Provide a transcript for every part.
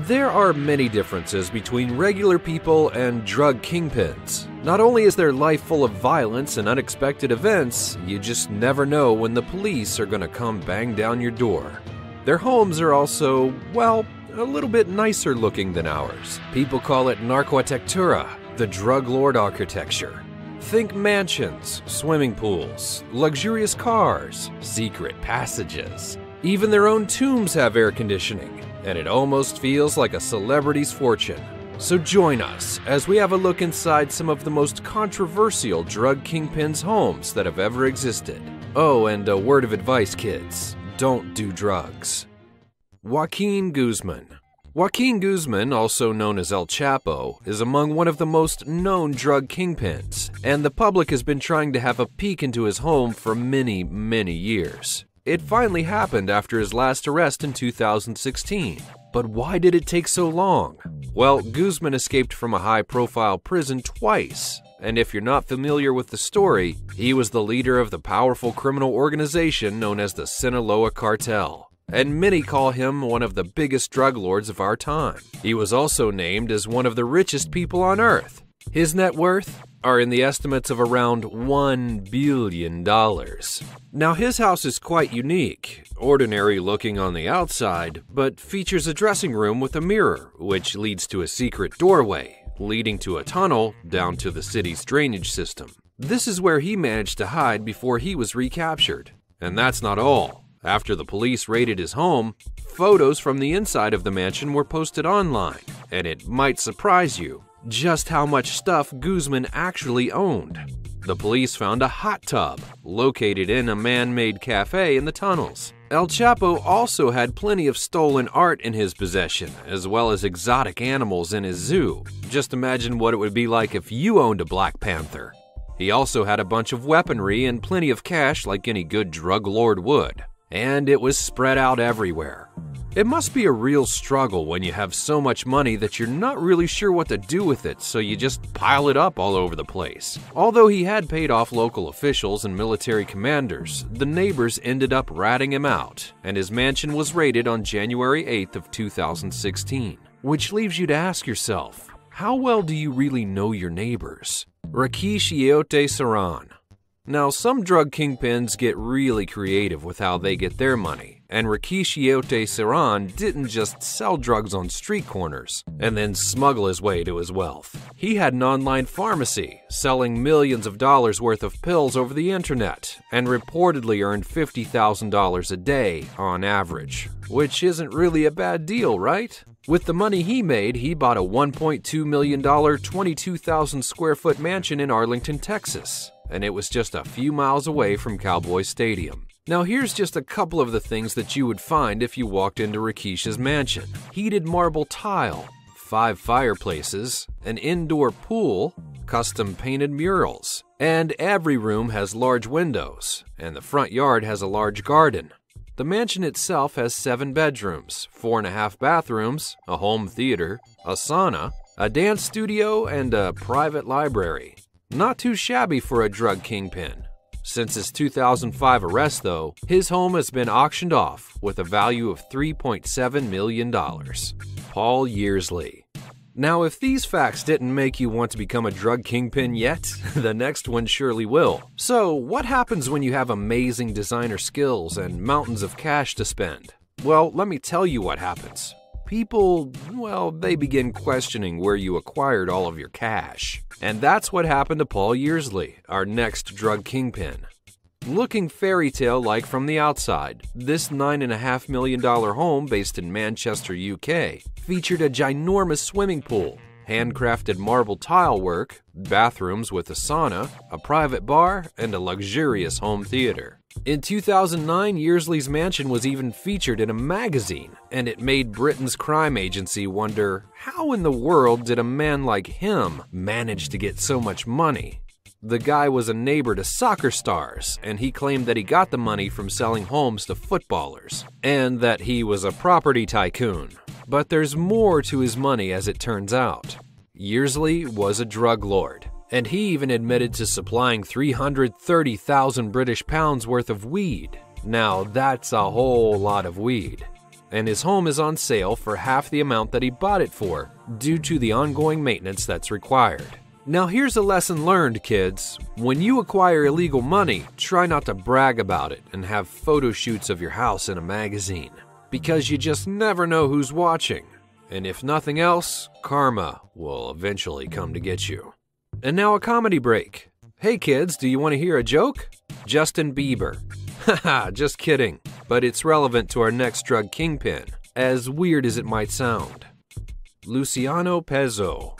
There are many differences between regular people and drug kingpins. Not only is their life full of violence and unexpected events, you just never know when the police are gonna come bang down your door. Their homes are also, well, a little bit nicer looking than ours. People call it narcoarchitectura, the drug lord architecture. Think mansions, swimming pools, luxurious cars, secret passages. Even their own tombs have air conditioning, and it almost feels like a celebrity's fortune. So join us as we have a look inside some of the most controversial drug kingpins' homes that have ever existed. Oh, and a word of advice, kids: don't do drugs. Joaquin Guzman. Joaquin Guzman, also known as El Chapo, is among one of the most known drug kingpins, and the public has been trying to have a peek into his home for many, many years. It finally happened after his last arrest in 2016. But why did it take so long? Well, Guzman escaped from a high-profile prison twice, and if you're not familiar with the story, he was the leader of the powerful criminal organization known as the Sinaloa Cartel, and many call him one of the biggest drug lords of our time. He was also named as one of the richest people on Earth. His net worth are in the estimates of around $1 billion. Now, his house is quite unique, ordinary looking on the outside, but features a dressing room with a mirror, which leads to a secret doorway, leading to a tunnel down to the city's drainage system. This is where he managed to hide before he was recaptured. And that's not all. After the police raided his home, photos from the inside of the mansion were posted online, and it might surprise you just how much stuff Guzman actually owned. The police found a hot tub located in a man-made cafe in the tunnels. El Chapo also had plenty of stolen art in his possession, as well as exotic animals in his zoo. Just imagine what it would be like if you owned a Black Panther. He also had a bunch of weaponry and plenty of cash like any good drug lord would. And it was spread out everywhere. It must be a real struggle when you have so much money that you're not really sure what to do with it, so you just pile it up all over the place. Although he had paid off local officials and military commanders, the neighbors ended up ratting him out, and his mansion was raided on January 8th of 2016. Which leaves you to ask yourself, how well do you really know your neighbors? Rakesh Yeote Saran. Now, some drug kingpins get really creative with how they get their money, and Rakesh Yeote Saran didn't just sell drugs on street corners and then smuggle his way to his wealth. He had an online pharmacy, selling millions of dollars worth of pills over the internet, and reportedly earned $50,000 a day on average, which isn't really a bad deal, right? With the money he made, he bought a $1.2 million, 22,000 square foot mansion in Arlington, Texas, and it was just a few miles away from Cowboy Stadium. Now, here's just a couple of the things that you would find if you walked into Rakesh's mansion: heated marble tile, 5 fireplaces, an indoor pool, custom painted murals, and every room has large windows, and the front yard has a large garden. The mansion itself has 7 bedrooms, 4.5 bathrooms, a home theater, a sauna, a dance studio, and a private library. Not too shabby for a drug kingpin. Since his 2005 arrest, though, his home has been auctioned off with a value of $3.7 million. Paul Yearsley. Now, if these facts didn't make you want to become a drug kingpin yet, the next one surely will. So, what happens when you have amazing designer skills and mountains of cash to spend? Well, let me tell you what happens. People, well, they begin questioning where you acquired all of your cash. And that's what happened to Paul Yearsley, our next drug kingpin. Looking fairy tale-like from the outside, this $9.5 million home based in Manchester, UK, featured a ginormous swimming pool, handcrafted marble tile work, bathrooms with a sauna, a private bar, and a luxurious home theater. In 2009, Yearsley's mansion was even featured in a magazine, and it made Britain's crime agency wonder, how in the world did a man like him manage to get so much money? The guy was a neighbor to soccer stars, and he claimed that he got the money from selling homes to footballers, and that he was a property tycoon. But there's more to his money, as it turns out. Yearsley was a drug lord, and he even admitted to supplying 330,000 British pounds worth of weed. Now, that's a whole lot of weed. and his home is on sale for half the amount that he bought it for, due to the ongoing maintenance that's required. Now here's a lesson learned, kids. When you acquire illegal money, try not to brag about it and have photo shoots of your house in a magazine, because you just never know who's watching. And if nothing else, karma will eventually come to get you. And now a comedy break. Hey kids, do you want to hear a joke? Justin Bieber. Haha, just kidding. But it's relevant to our next drug kingpin, as weird as it might sound. Luciano Pezzo.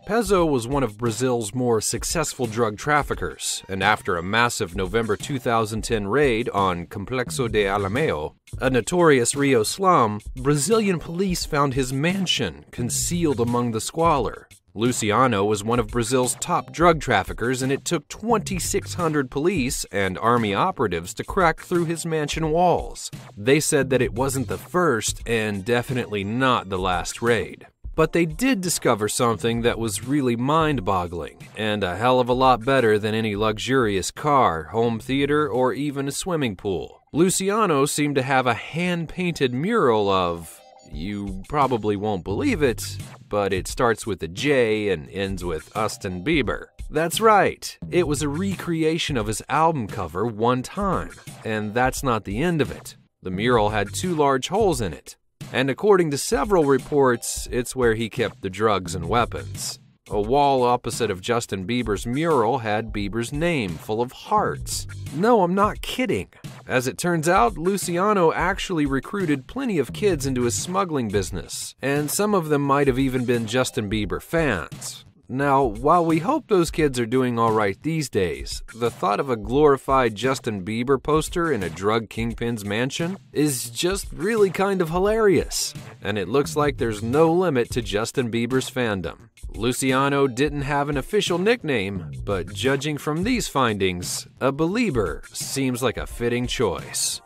Pezzo was one of Brazil's more successful drug traffickers, and after a massive November 2010 raid on Complexo de Alameo, a notorious Rio slum, Brazilian police found his mansion concealed among the squalor. Luciano was one of Brazil's top drug traffickers, and it took 2,600 police and army operatives to crack through his mansion walls. They said that it wasn't the first and definitely not the last raid. But they did discover something that was really mind-boggling, and a hell of a lot better than any luxurious car, home theater, or even a swimming pool. Luciano seemed to have a hand-painted mural of, you probably won't believe it, but it starts with a J and ends with Justin Bieber. That's right, it was a recreation of his album cover one time, and that's not the end of it. The mural had 2 large holes in it. And according to several reports, it's where he kept the drugs and weapons. A wall opposite of Justin Bieber's mural had Bieber's name full of hearts. No, I'm not kidding. As it turns out, Luciano actually recruited plenty of kids into his smuggling business, and some of them might have even been Justin Bieber fans. Now, while we hope those kids are doing all right these days, the thought of a glorified Justin Bieber poster in a drug kingpin's mansion is just really kind of hilarious. And it looks like there's no limit to Justin Bieber's fandom. Luciano didn't have an official nickname, but judging from these findings, a Belieber seems like a fitting choice.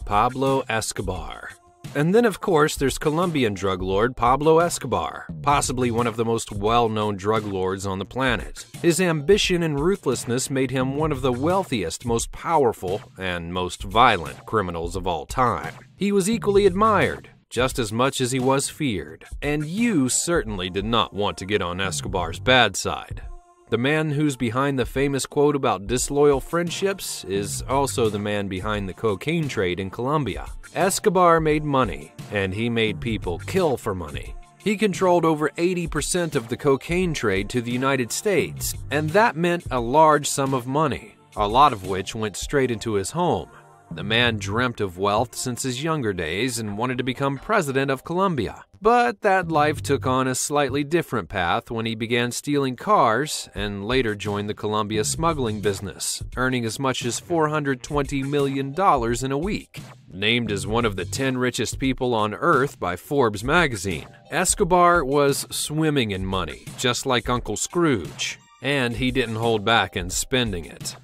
Pablo Escobar. And then, of course, there's Colombian drug lord Pablo Escobar, possibly one of the most well-known drug lords on the planet. His ambition and ruthlessness made him one of the wealthiest, most powerful, and most violent criminals of all time. He was equally admired, just as much as he was feared, and you certainly did not want to get on Escobar's bad side. The man who's behind the famous quote about disloyal friendships is also the man behind the cocaine trade in Colombia. Escobar made money, and he made people kill for money. He controlled over 80% of the cocaine trade to the United States, and that meant a large sum of money, a lot of which went straight into his home. The man dreamt of wealth since his younger days and wanted to become president of Colombia. But that life took on a slightly different path when he began stealing cars and later joined the Colombia smuggling business, earning as much as $420 million in a week. Named as one of the 10 richest people on Earth by Forbes magazine, Escobar was swimming in money, just like Uncle Scrooge, and he didn't hold back in spending it.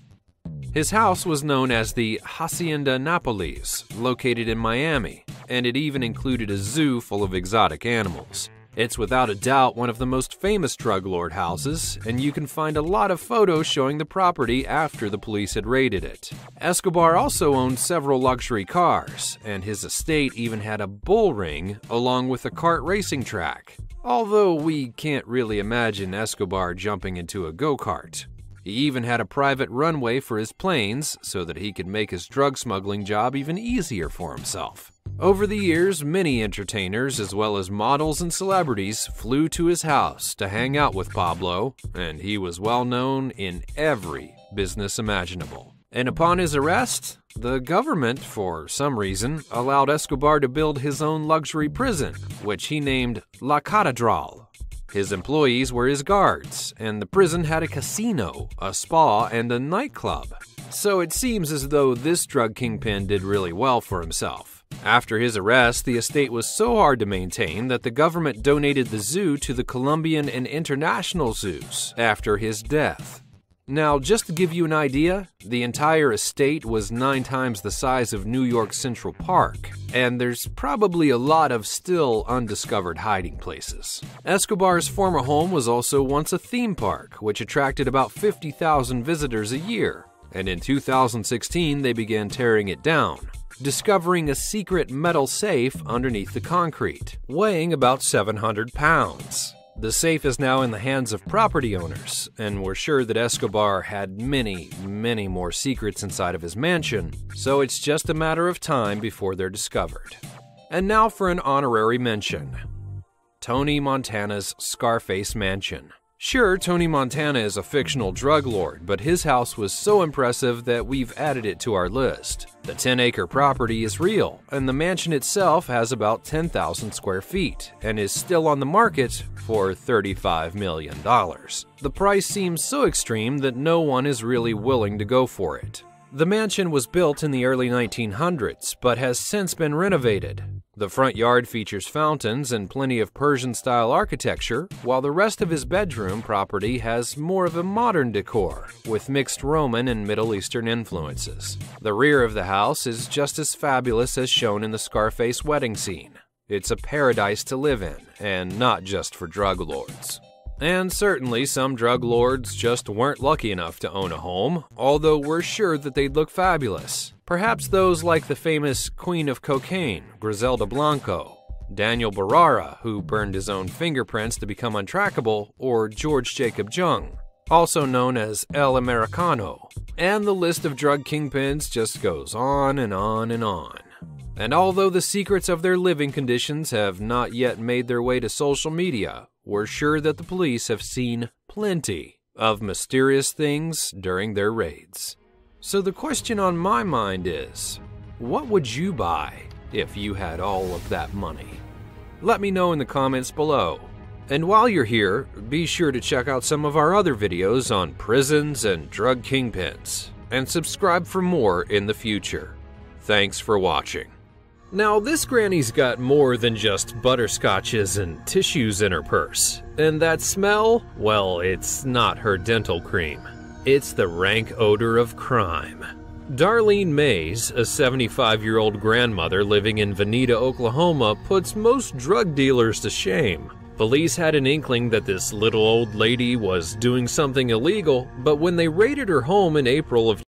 His house was known as the Hacienda Nápoles, located in Miami, and it even included a zoo full of exotic animals. It's without a doubt one of the most famous drug lord houses, and you can find a lot of photos showing the property after the police had raided it. Escobar also owned several luxury cars, and his estate even had a bull ring along with a kart racing track, although we can't really imagine Escobar jumping into a go-kart. He even had a private runway for his planes so that he could make his drug smuggling job even easier for himself. Over the years, many entertainers as well as models and celebrities flew to his house to hang out with Pablo, and he was well known in every business imaginable. And upon his arrest, the government, for some reason, allowed Escobar to build his own luxury prison, which he named La Catedral. His employees were his guards, and the prison had a casino, a spa, and a nightclub. So it seems as though this drug kingpin did really well for himself. After his arrest, the estate was so hard to maintain that the government donated the zoo to the Colombian and international zoos after his death. Now, just to give you an idea, the entire estate was 9 times the size of New York Central Park, and there's probably a lot of still undiscovered hiding places. Escobar's former home was also once a theme park, which attracted about 50,000 visitors a year. and in 2016 they began tearing it down, discovering a secret metal safe underneath the concrete, weighing about 700 pounds. The safe is now in the hands of property owners, and we're sure that Escobar had many, many more secrets inside of his mansion, so it's just a matter of time before they're discovered. And now for an honorary mention. Tony Montana's Scarface Mansion. Sure, Tony Montana is a fictional drug lord, but his house was so impressive that we've added it to our list. The 10-acre property is real, and the mansion itself has about 10,000 square feet and is still on the market for $35 million. The price seems so extreme that no one is really willing to go for it. The mansion was built in the early 1900s, but has since been renovated. The front yard features fountains and plenty of Persian-style architecture, while the rest of his bedroom property has more of a modern decor, with mixed Roman and Middle Eastern influences. The rear of the house is just as fabulous as shown in the Scarface wedding scene. It's a paradise to live in, and not just for drug lords. And certainly some drug lords just weren't lucky enough to own a home, although we're sure that they'd look fabulous. Perhaps those like the famous Queen of Cocaine, Griselda Blanco, Daniel Barrara, who burned his own fingerprints to become untrackable, or George Jacob Jung, also known as El Americano. And the list of drug kingpins just goes on and on and on. And although the secrets of their living conditions have not yet made their way to social media, we're sure that the police have seen plenty of mysterious things during their raids. So the question on my mind is, what would you buy if you had all of that money? Let me know in the comments below. And while you're here, be sure to check out some of our other videos on prisons and drug kingpins, and subscribe for more in the future. Thanks for watching. Now, this granny's got more than just butterscotches and tissues in her purse. And that smell? Well, it's not her dental cream. It's the rank odor of crime. Darlene Mays, a 75-year-old grandmother living in Veneta, Oklahoma, puts most drug dealers to shame. Police had an inkling that this little old lady was doing something illegal, but when they raided her home in April of